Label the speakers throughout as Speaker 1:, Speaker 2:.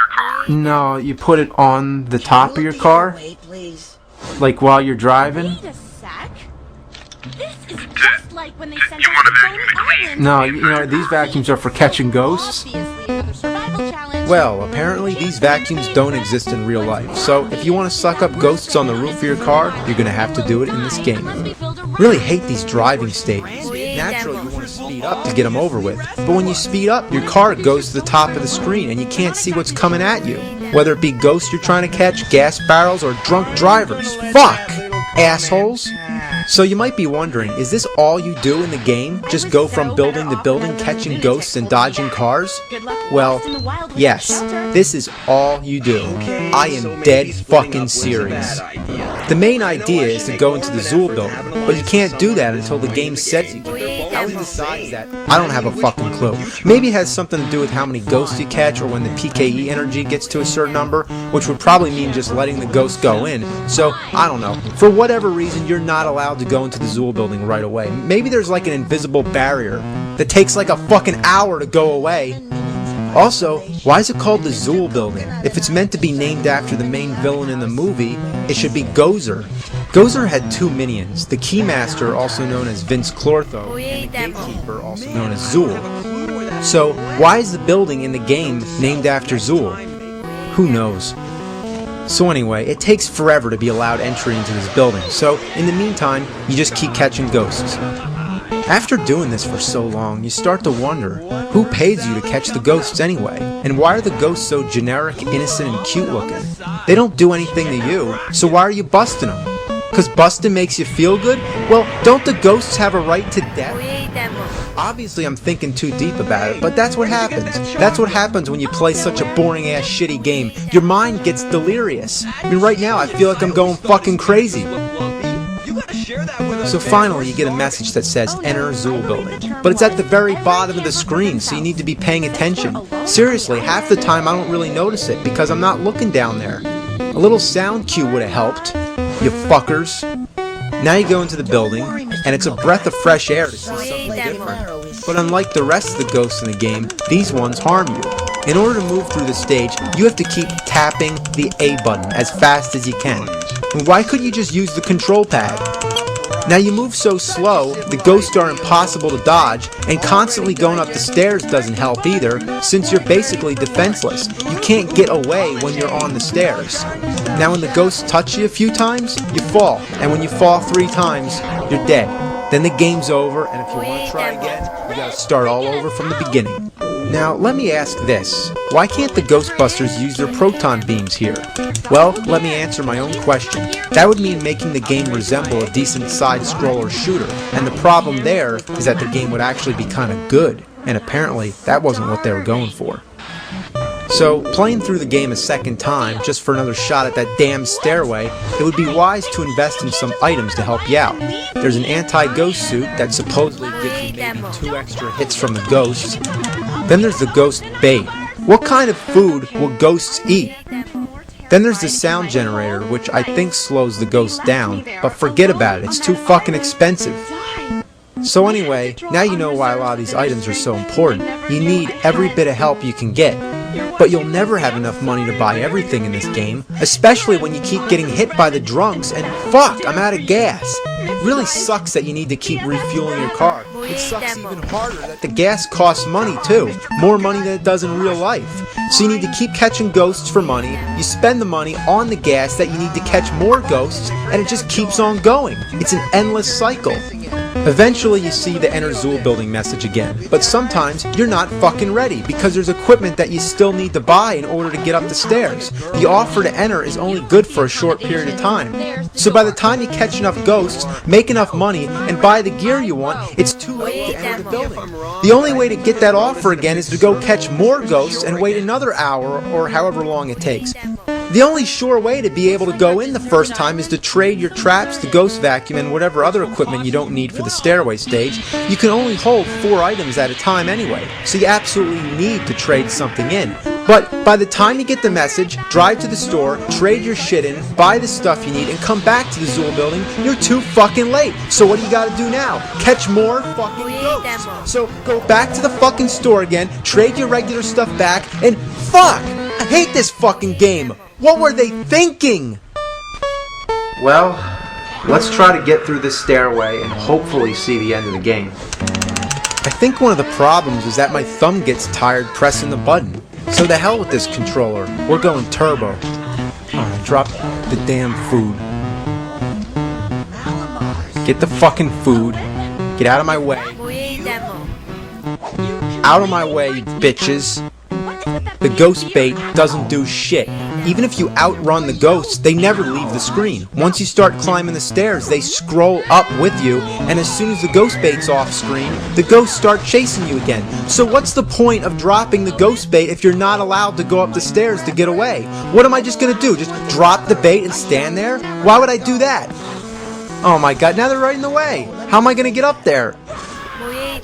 Speaker 1: your car?
Speaker 2: No, you put it on the top of your car, like while you're driving.
Speaker 3: Wait a sec. This is just like when they sent
Speaker 1: You
Speaker 3: us
Speaker 1: want
Speaker 3: to
Speaker 1: a
Speaker 3: Coney
Speaker 1: vacuum clean?
Speaker 3: Island.
Speaker 2: No, you know, these vacuums are for catching ghosts.
Speaker 3: Obviously another survival challenge.
Speaker 4: Well, apparently these vacuums don't exist in real life, so if you want to suck up ghosts on the roof of your car, you're gonna have to do it in this game. Really hate these driving stages. Naturally, you want to speed up to get them over with, but when you speed up, your car goes to the top of the screen and you can't see what's coming at you. Whether it be ghosts you're trying to catch, gas barrels, or drunk drivers. Fuck! Assholes! So you might be wondering, is this all you do in the game? Just go from building to building, catching ghosts and dodging cars? Well, yes, this is all you do. I am dead fucking serious. The main idea is to go into the Zool building, but you can't do that until the game sets you to. How he decides that, I don't have a fucking clue. Maybe it has something to do with how many ghosts you catch or when the PKE energy gets to a certain number, which would probably mean just letting the ghost go in. So, I don't know. For whatever reason, you're not allowed to go into the Zool building right away. Maybe there's like an invisible barrier that takes like a fucking hour to go away. Also, why is it called the Zool building? If it's meant to be named after the main villain in the movie, it should be Gozer. Gozer had two minions, the Keymaster, also known as Vince Clortho, and the Gatekeeper, also known as Zool. So, why is the building in the game named after Zool? Who knows? So anyway, it takes forever to be allowed entry into this building, so in the meantime, you just keep catching ghosts. After doing this for so long, you start to wonder, who pays you to catch the ghosts anyway? And why are the ghosts so generic, innocent, and cute looking? They don't do anything to you, so why are you busting them? Because busting makes you feel good? Well, don't the ghosts have a right to death? Obviously I'm thinking too deep about it, but that's what happens. That's what happens when you play such a boring ass shitty game. Your mind gets delirious. I mean, right now I feel like I'm going fucking crazy. So finally you get a message that says enter Zool building, but it's at the very bottom of the screen, so you need to be paying attention. Seriously, half the time I don't really notice it because I'm not looking down there. A little sound cue would have helped, you fuckers. Now you go into the building, and it's a breath of fresh air to see something different. But unlike the rest of the ghosts in the game, these ones harm you. In order to move through the stage, you have to keep tapping the A button as fast as you can. And why couldn't you just use the control pad? Now you move so slow, the ghosts are impossible to dodge, and constantly going up the stairs doesn't help either, since you're basically defenseless. You can't get away when you're on the stairs. Now when the ghosts touch you a few times, you fall, and when you fall 3 times, you're dead. Then the game's over, and if you want to try again, you gotta start all over from the beginning. Now, let me ask this. Why can't the Ghostbusters use their proton beams here? Well, let me answer my own question. That would mean making the game resemble a decent side-scroller shooter, and the problem there is that the game would actually be kind of good, and apparently that wasn't what they were going for. So, playing through the game a second time, just for another shot at that damn stairway, it would be wise to invest in some items to help you out. There's an anti-ghost suit that supposedly gives you maybe 2 extra hits from the ghosts. Then there's the ghost bait. What kind of food will ghosts eat? Then there's the sound generator, which I think slows the ghosts down, but forget about it, it's too fucking expensive. So anyway, now you know why a lot of these items are so important. You need every bit of help you can get. But you'll never have enough money to buy everything in this game, especially when you keep getting hit by the drunks and fuck, I'm out of gas. It really sucks that you need to keep refueling your car. It sucks even harder that the gas costs money too, more money than it does in real life. So you need to keep catching ghosts for money, you spend the money on the gas that you need to catch more ghosts, and it just keeps on going. It's an endless cycle. Eventually you see the enter Zool building message again, but sometimes you're not fucking ready because there's equipment that you still need to buy in order to get up the stairs. The offer to enter is only good for a short period of time. So by the time you catch enough ghosts, make enough money, and buy the gear you want, it's too late to enter the building. The only way to get that offer again is to go catch more ghosts and wait another hour or however long it takes. The only sure way to be able to go in the first time is to trade your traps, the ghost vacuum, and whatever other equipment you don't need for the stairway stage. You can only hold 4 items at a time anyway, so you absolutely need to trade something in. But by the time you get the message, drive to the store, trade your shit in, buy the stuff you need, and come back to the Zool building, you're too fucking late. So what do you gotta do now? Catch more fucking ghosts. So go back to the fucking store again, trade your regular stuff back, and fuck! I hate this fucking game! What were they thinking?
Speaker 2: Well, let's try to get through this stairway and hopefully see the end of the game.
Speaker 4: I think one of the problems is that my thumb gets tired pressing the button. So to hell with this controller. We're going turbo. Alright, drop the damn food. Get the fucking food. Get out of my way. Out of my way, you bitches. The ghost bait doesn't do shit. Even if you outrun the ghosts, they never leave the screen. Once you start climbing the stairs, they scroll up with you, and as soon as the ghost bait's off screen, the ghosts start chasing you again. So what's the point of dropping the ghost bait if you're not allowed to go up the stairs to get away? What am I just gonna do? Just drop the bait and stand there? Why would I do that? Oh my god, now they're right in the way. How am I gonna get up there?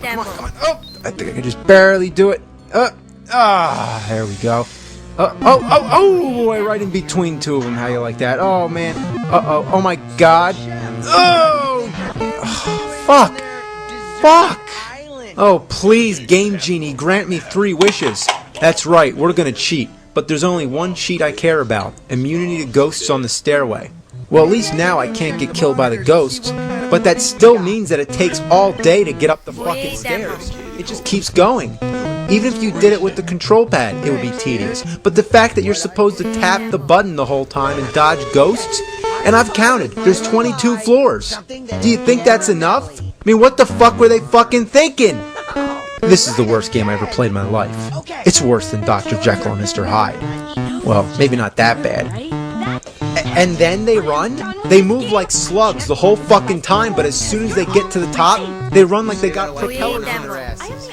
Speaker 4: Come on, come on. Oh, I think I can just barely do it. There we go. Oh, boy, right in between two of them. How you like that? Oh, man. Oh my god. Fuck. Oh, please, Game Genie, grant me 3 wishes. That's right, we're gonna cheat. But there's only one cheat I care about. Immunity to ghosts on the stairway. Well, at least now I can't get killed by the ghosts. But that still means that it takes all day to get up the fucking stairs. It just keeps going. Even if you did it with the control pad, it would be tedious. But the fact that you're supposed to tap the button the whole time and dodge ghosts? And I've counted, there's 22 floors. Do you think that's enough? I mean, what the fuck were they fucking thinking? This is the worst game I ever played in my life. It's worse than Dr. Jekyll and Mr. Hyde. Well, maybe not that bad. And then they run? They move like slugs the whole fucking time, but as soon as they get to the top, they run like they got propellers in their asses.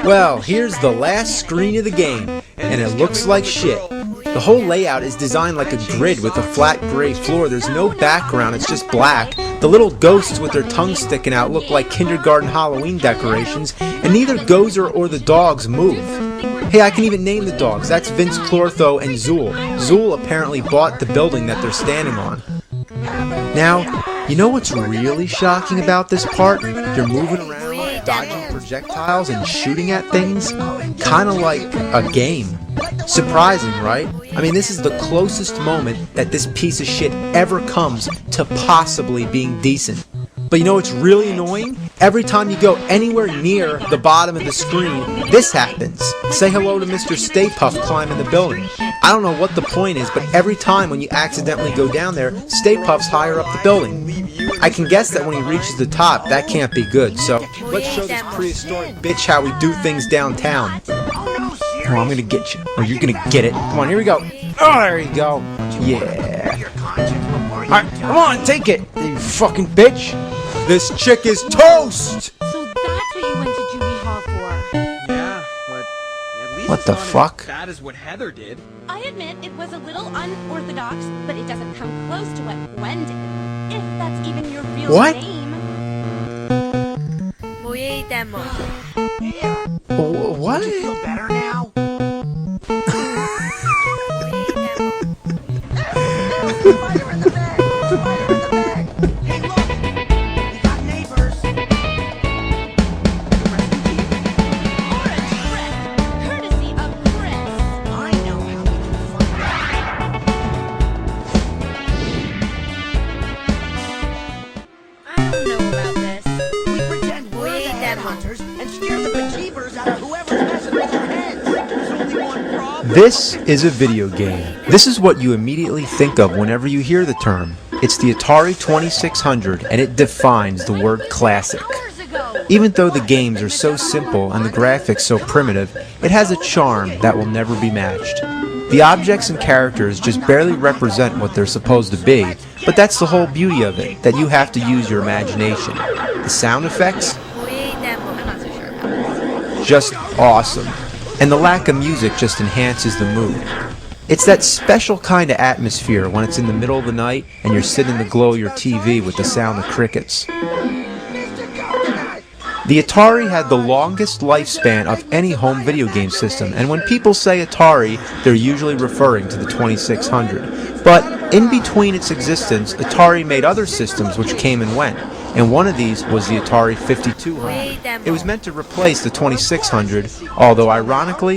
Speaker 4: Well, here's the last screen of the game, and it looks like shit. The whole layout is designed like a grid with a flat gray floor. There's no background, it's just black. The little ghosts with their tongues sticking out look like kindergarten Halloween decorations, and neither Gozer or the dogs move. Hey, I can even name the dogs. That's Vince Clortho and Zool. Zool apparently bought the building that they're standing on. Now, you know what's really shocking about this part? You're moving around, dodging projectiles and shooting at things, kind of like a game. Surprising, right? I mean, this is the closest moment that this piece of shit ever comes to possibly being decent. But you know what's really annoying? Every time you go anywhere near the bottom of the screen, this happens. Say hello to Mr. Stay Puft climbing the building. I don't know what the point is, but every time when you accidentally go down there, Stay Puft's higher up the building. I can guess that when he reaches the top, that can't be good, so let's show this prehistoric bitch how we do things downtown. Oh, I'm gonna get you. Or you're gonna get it. Come on, here we go. Oh, there you go. Yeah. Alright, come on, take it, you fucking bitch. This chick is toast!
Speaker 3: So that's what you went to juvie hall for.
Speaker 1: Yeah, but at least
Speaker 4: What
Speaker 1: it's
Speaker 4: the
Speaker 1: not
Speaker 4: fuck?
Speaker 1: as bad as what Heather did.
Speaker 3: I admit it was a little unorthodox, but it doesn't come close to what Gwen did. If that's even your real
Speaker 4: What?
Speaker 3: name.
Speaker 4: What?
Speaker 5: Better now? Spider in the bag! Spider in the bag! Hey, look! We got neighbors!
Speaker 3: Orange Chris, courtesy of Chris.
Speaker 5: I know how we can find
Speaker 6: I don't know about this.
Speaker 5: We pretend we're the headhunters and scare the bejeebers out of whoever's messing with your heads. There's only one problem.
Speaker 4: This is a video game. This is what you immediately think of whenever you hear the term. It's the Atari 2600, and it defines the word classic.
Speaker 3: Years ago.
Speaker 4: Even though the games are so simple and the graphics so primitive, it has a charm that will never be matched. The objects and characters just barely represent what they're supposed to be, but that's the whole beauty of it, that you have to use your imagination. The sound effects? Just awesome. And the lack of music just enhances the mood. It's that special kind of atmosphere when it's in the middle of the night and you're sitting in the glow of your TV with the sound of crickets. The Atari had the longest lifespan of any home video game system, and when people say Atari, they're usually referring to the 2600. But in between its existence, Atari made other systems which came and went, and one of these was the Atari 5200. It was meant to replace the 2600, although ironically,